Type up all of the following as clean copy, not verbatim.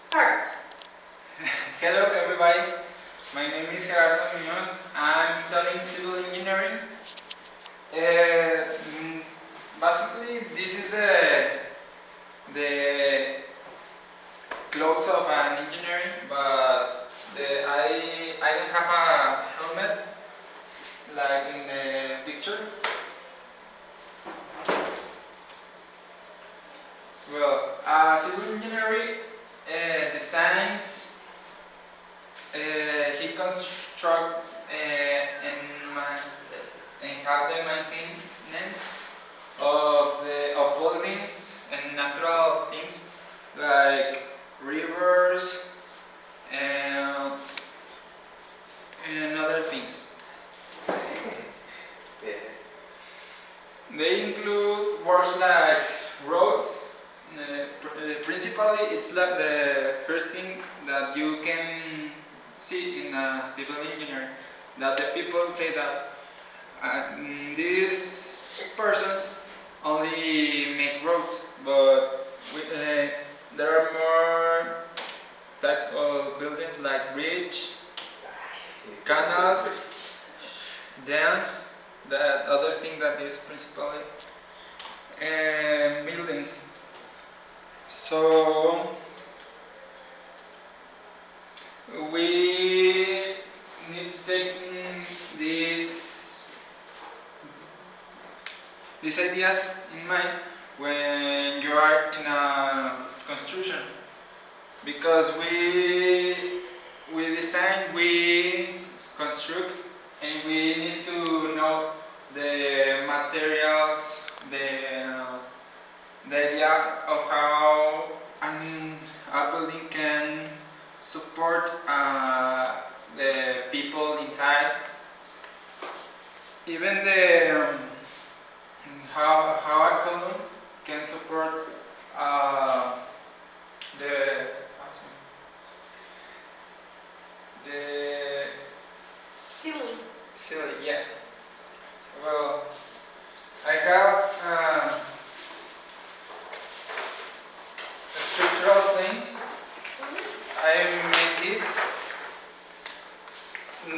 Start. Hello everybody, my name is Gerardo Munoz. I'm studying civil engineering. Uh, mm, Basically, this is the clothes of an engineering, but I don't have a helmet like in the picture. Well, civil engineering designs. He construct and have the maintenance of buildings and natural things like rivers and and other things. Yes. They include works like roads. Principally, it's like the first thing that you can see in a civil engineer. That the people say that these persons only make roads, but there are more type of buildings like bridge, canals, dams. That other thing that is principally and buildings. So we need to take these ideas in mind when you are in a construction, because we design, we construct, and we need to know the materials, the idea of how a building can support the people inside, even how a column can support uh, the the Ceiling. ceiling. Yeah. Well, I have structural planes. I made this.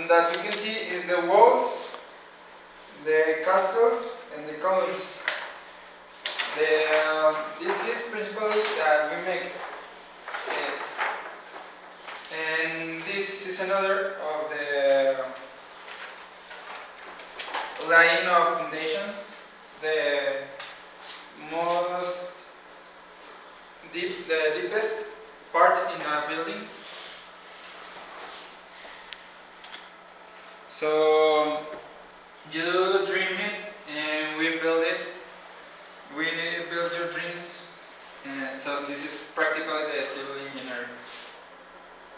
That you can see is the walls, the castles, and the columns. This is principally that we make, and this is another of the line of foundations. The most the deepest part in a building. So you dream it, and we build it. We build your dreams. So this is practically the civil engineer.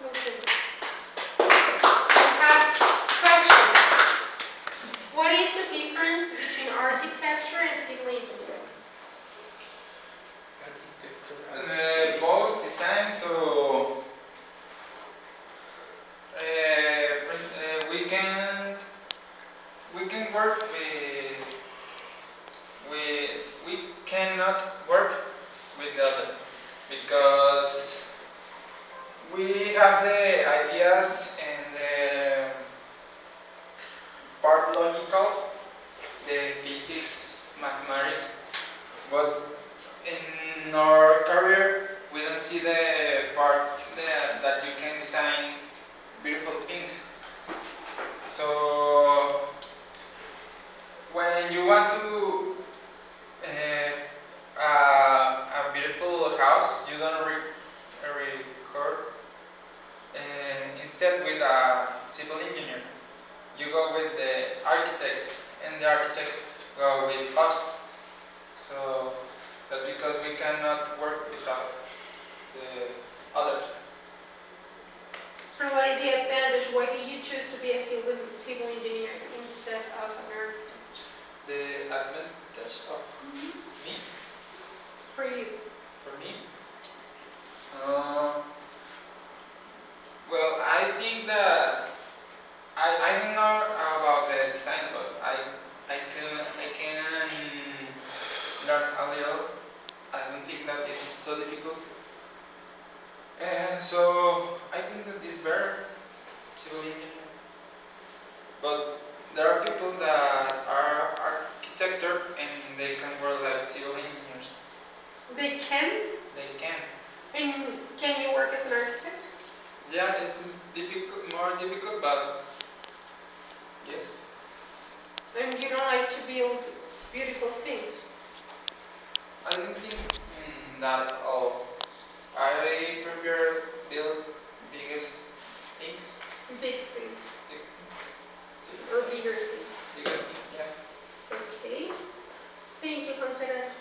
Okay. I have questions. What is the difference between architecture and civil engineering? Both design, so we can work we cannot work with the other, because we have the ideas and the part logical, the physics, mathematics, but in our career we don't see the part that you can design beautiful things. So when you want to a beautiful house, you don't record instead with a civil engineer. You go with the architect, and the architect go with us. So that's because we cannot work without the others. And what is the advantage? Why do you choose to be a civil engineer instead of an architect? The advantage of me, For you. for me, uh, well, I think that I don't know about the design, but I can learn a little. I don't think that it's so difficult. So I think that is better civil engineer. But there are people that are architect and they can work like civil engineers. They can? They can. And can you work as an architect? Yeah, it's difficult, more difficult, but yes. And you don't like to build beautiful things? I don't think in that all. I prefer build biggest things. Big things. Big, Or bigger things. bigger things, yeah. Okay. Thank you, Juan Pedro.